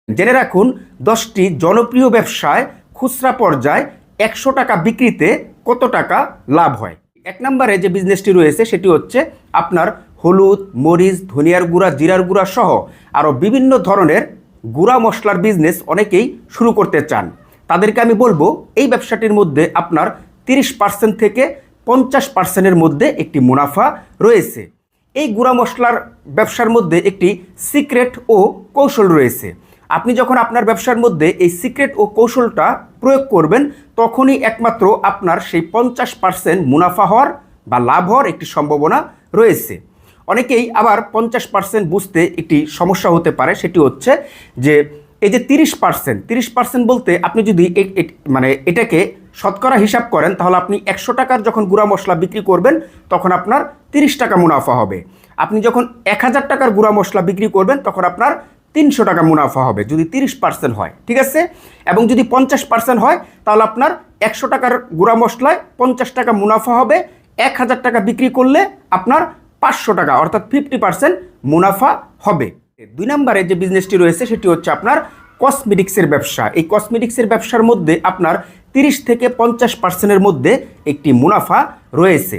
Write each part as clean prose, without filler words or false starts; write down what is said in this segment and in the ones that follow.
জেনে রাখুন 10টি জনপ্রিয় ব্যবসায় খুচরা পর্যায়ে 100 টাকা বিক্রিতে কত টাকা লাভ হয়। 1 নম্বরে যে বিজনেসটি রয়েছে সেটি হচ্ছে আপনার হলুদ, মরিচ, ধনিয়ার গুঁড়া, জিরার গুঁড়া সহ আরও বিভিন্ন ধরনের গুঁড়া মশলার বিজনেস অনেকেই শুরু করতে চান। তাদেরকে আমি বলবো এই ব্যবসাটির মধ্যে আপনার 30% থেকে 50%-এর মধ্যে একটি মুনাফা রয়েছে। এই গুঁড়া মশলার ব্যবসার মধ্যে একটি সিক্রেট ও কৌশল রয়েছে। আপনি যখন আপনার ব্যবসার মধ্যে এই সিক্রেট ও কৌশলটা প্রয়োগ করবেন তখনই একমাত্র আপনার সেই 50% মুনাফা হওয়ার বা লাভ হওয়ার একটি সম্ভাবনা রয়েছে। অনেকেই আবার 50% বুঝতে একটি সমস্যা হতে পারে, সেটি হচ্ছে যে এই যে 30% বলতে আপনি যদি এটাকে শতকরা হিসাব করেন তাহলে আপনি 100 টাকার যখন গুঁড়া মশলা বিক্রি করবেন তখন আপনার 30 টাকা মুনাফা হবে। আপনি যখন 1000 টাকার গুঁড়া মশলা বিক্রি করবেন তখন আপনার 300 টাকা মুনাফা হবে যদি 30% হয়, ঠিক আছে। এবং যদি 50% হয় তাহলে আপনার 100 টাকার গুঁড়া মশলায় 50 টাকা মুনাফা হবে। 1000 টাকা বিক্রি করলে আপনার 500 টাকা অর্থাৎ 50% মুনাফা হবে। 2 নম্বরে যে বিজনেসটি রয়েছে সেটি হচ্ছে আপনার কসমেটিক্সের ব্যবসা। এই কসমেটিক্সের ব্যবসার মধ্যে আপনার 30 থেকে 50%-এর মধ্যে একটি মুনাফা রয়েছে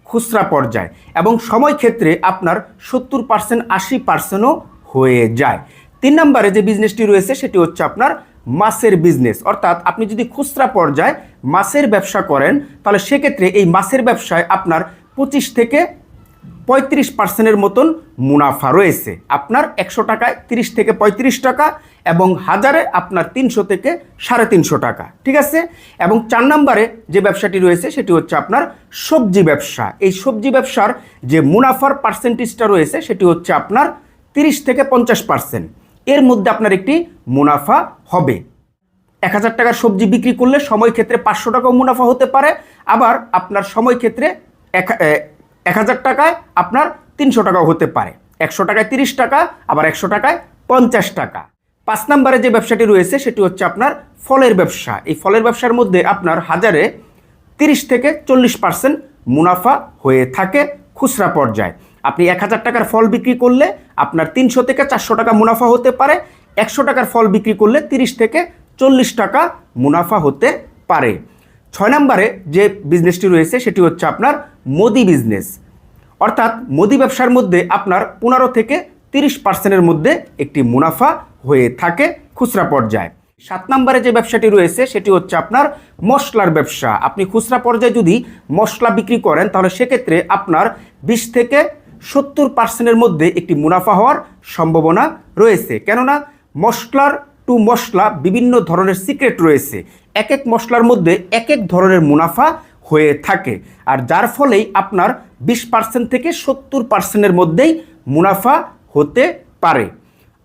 খুচরা পর্যায়ে, এবং সময় ক্ষেত্রে আপনার 70%, 80%ও হয়ে যায়। 3 নম্বরে যে বিজনেসটি রয়েছে সেটি হচ্ছে আপনার মাছের বিজনেস। অর্থাৎ আপনি যদি খুচরা পর্যায়ে মাছের ব্যবসা করেন তাহলে সেক্ষেত্রে এই মাছের ব্যবসায় আপনার 25 থেকে 35%-এর মতন মুনাফা রয়েছে। আপনার 100 টাকায় 30 থেকে 35 টাকা এবং হাজারে আপনার 300 থেকে 350 টাকা, ঠিক আছে। এবং 4 নম্বরে যে ব্যবসাটি রয়েছে সেটি হচ্ছে আপনার সবজি ব্যবসা। এই সবজি ব্যবসার যে মুনাফার পার্সেন্টেজটা রয়েছে সেটি হচ্ছে আপনার 30 থেকে 50%। এর মধ্যে আপনার একটি মুনাফা হবে। 1000 টাকার সবজি বিক্রি করলে সময় ক্ষেত্রে 500 টাকাও মুনাফা হতে পারে, আবার আপনার সময় ক্ষেত্রে 1000 টাকায় আপনার 300 টাকাও হতে পারে। 100 টাকায় 30 টাকা, আবার 100 টাকায় 50 টাকা। 5 নম্বরে যে ব্যবসাটি রয়েছে সেটি হচ্ছে আপনার ফলের ব্যবসা। এই ফলের ব্যবসার মধ্যে আপনার হাজারে 30 থেকে 40% মুনাফা হয়ে থাকে খুচরা পর্যায়ে। আপনি 1000 টাকার ফল বিক্রি করলে আপনার 300 থেকে 400 টাকা মুনাফা হতে পারে। 100 টাকার ফল বিক্রি করলে 30 থেকে 40 টাকা মুনাফা হতে পারে। 6 নম্বরে যে বিজনেসটি রয়েছে সেটি হচ্ছে আপনার মুদি বিজনেস। অর্থাৎ মুদি ব্যবসার মধ্যে আপনার 15 থেকে 30%-এর মধ্যে একটি মুনাফা হয়ে থাকে খুচরা পর্যায়ে। 7 নম্বরে যে ব্যবসাটি রয়েছে সেটি হচ্ছে আপনার মশলার ব্যবসা। আপনি খুচরা পর্যায়ে যদি মশলা বিক্রি করেন তাহলে সেক্ষেত্রে আপনার 20 থেকে 70%-এর মধ্যে একটি মুনাফা হওয়ার সম্ভাবনা রয়েছে। কেননা মশলার টু মশলা বিভিন্ন ধরনের সিক্রেট রয়েছে। এক এক মশলার মধ্যে এক এক ধরনের মুনাফা হয়ে থাকে, আর যার ফলেই আপনার 20% থেকে 70%-এর মধ্যেই মুনাফা হতে পারে।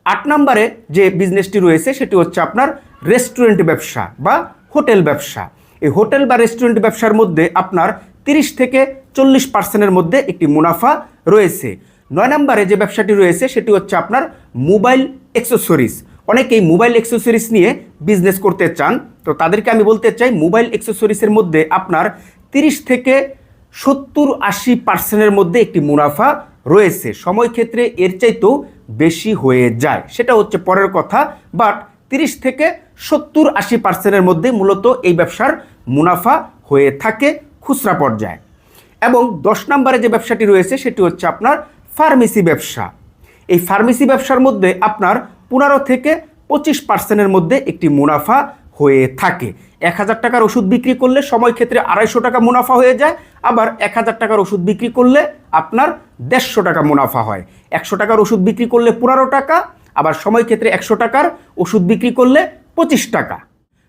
8 নম্বরে যে বিজনেসটি রয়েছে সেটি হচ্ছে আপনার রেস্টুরেন্ট ব্যবসা বা হোটেল ব্যবসা। এই হোটেল বা রেস্টুরেন্ট ব্যবসার মধ্যে আপনার 30 থেকে 40%-এর মধ্যে একটি মুনাফা রয়েছে। 9 নম্বরে যে ব্যবসাটি রয়েছে সেটি হচ্ছে আপনার মোবাইল অ্যাক্সেসরিজ। অনেকেই মোবাইল অ্যাক্সেসরিজ নিয়ে বিজনেস করতে চান, তো তাদেরকে আমি বলতে চাই মোবাইল অ্যাক্সেসরিজের মধ্যে আপনার 30 থেকে 70-80%-এর মধ্যে একটি মুনাফা রয়েছে। সময় ক্ষেত্রে এর চাইতেও বেশি হয়ে যায়, সেটা হচ্ছে পরের কথা, বাট 30 থেকে 70-80%-এর মধ্যে মূলত এই ব্যবসার মুনাফা হয়ে থাকে খুচরা পর্যায়ে। এবং 10 নম্বরে যে ব্যবসাটি রয়েছে সেটি হচ্ছে আপনার ফার্মেসি ব্যবসা। এই ফার্মেসি ব্যবসার মধ্যে আপনার 15 থেকে 25%-এর মধ্যে একটি মুনাফা হয়ে থাকে। 1000 টাকার ওষুধ বিক্রি করলে সময় ক্ষেত্রে 250 টাকা মুনাফা হয়ে যায়, আবার 1000 টাকার ওষুধ বিক্রি করলে আপনার 150 টাকা মুনাফা হয়। 100 টাকার ওষুধ বিক্রি করলে 15 টাকা, আবার সময় ক্ষেত্রে 100 টাকার ওষুধ বিক্রি করলে 25 টাকা।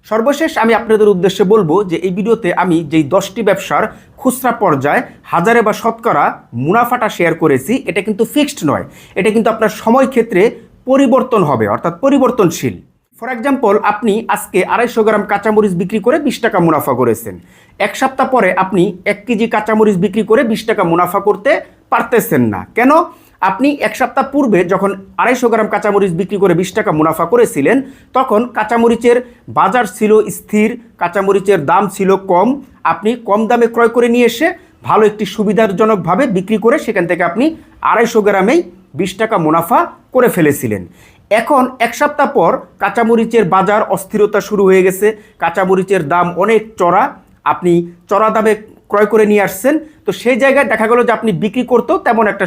সর্বশেষ আমি আপনাদের উদ্দেশ্যে বলবো যে এই ভিডিওতে আমি যেই 10টি ব্যবসার খুচরা পর্যায়ে হাজারে বা শতকরা মুনাফাটা শেয়ার করেছি এটা কিন্তু ফিক্সড নয়, এটা কিন্তু আপনার সময় ক্ষেত্রে পরিবর্তন হবে, অর্থাৎ পরিবর্তনশীল। ফর এক্সাম্পল, আপনি আজকে 250 গ্রাম কাঁচামরিচ বিক্রি করে 20 টাকা মুনাফা করেছেন। 1 সপ্তাহ পরে আপনি 1 কেজি কাঁচামরিচ বিক্রি করে 20 টাকা মুনাফা করতে পারতেছেন না। কেন? আপনি 1 সপ্তাহ পূর্বে যখন 250 গ্রাম কাঁচামরিচ বিক্রি করে 20 টাকা মুনাফা করেছিলেন তখন কাঁচামরিচের বাজার ছিল স্থির, কাঁচামরিচের দাম ছিল কম। আপনি কম দামে ক্রয় করে নিয়ে এসে ভালো একটি সুবিধাজনকভাবে বিক্রি করে সেখান থেকে আপনি 250 গ্রামেই 20 টাকা মুনাফা করে ফেলেছিলেন। এখন এক সপ্তাহ পর কাঁচামরিচের বাজার অস্থিরতা শুরু হয়ে গেছে, কাঁচামরিচের দাম অনেক চড়া, আপনি চড়া দামে ক্রয় করে নিয়ে আসছেন, তো সেই জায়গায় দেখা গেল যে আপনি বিক্রি করতেও তেমন একটা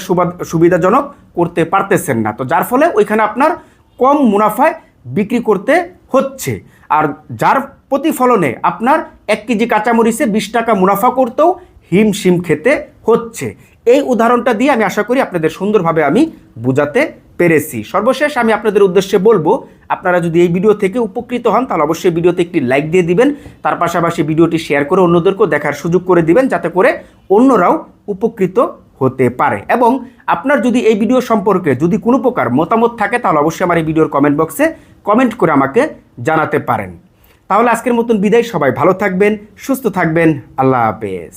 সুবিধাজনক করতে পারতেছেন না, তো যার ফলে ওইখানে আপনার কম মুনাফায় বিক্রি করতে হচ্ছে। আর যার প্রতিফলনে আপনার 1 কেজি কাঁচামরিচে 20 টাকা মুনাফা করতেও হিমশিম খেতে হচ্ছে। এই উদাহরণটা দিয়ে আমি আশা করি আপনাদের সুন্দরভাবে আমি বোঝাতে পেরেছি। সর্বশেষ আমি আপনাদের উদ্দেশ্যে বলবো, আপনারা যদি এই ভিডিও থেকে উপকৃত হন তাহলে অবশ্যই ভিডিওতে একটি লাইক দিয়ে দিবেন, তার পাশাপাশি ভিডিওটি শেয়ার করে অন্যদেরকেও দেখার সুযোগ করে দিবেন, যাতে করে অন্যরাও উপকৃত হতে পারে। এবং আপনার যদি এই ভিডিও সম্পর্কে যদি কোনো প্রকার মতামত থাকে তাহলে অবশ্যই আমার এই ভিডিওর কমেন্ট বক্সে কমেন্ট করে আমাকে জানাতে পারেন। তাহলে আজকের মতন বিদায়, সবাই ভালো থাকবেন, সুস্থ থাকবেন, আল্লাহ হাফেজ।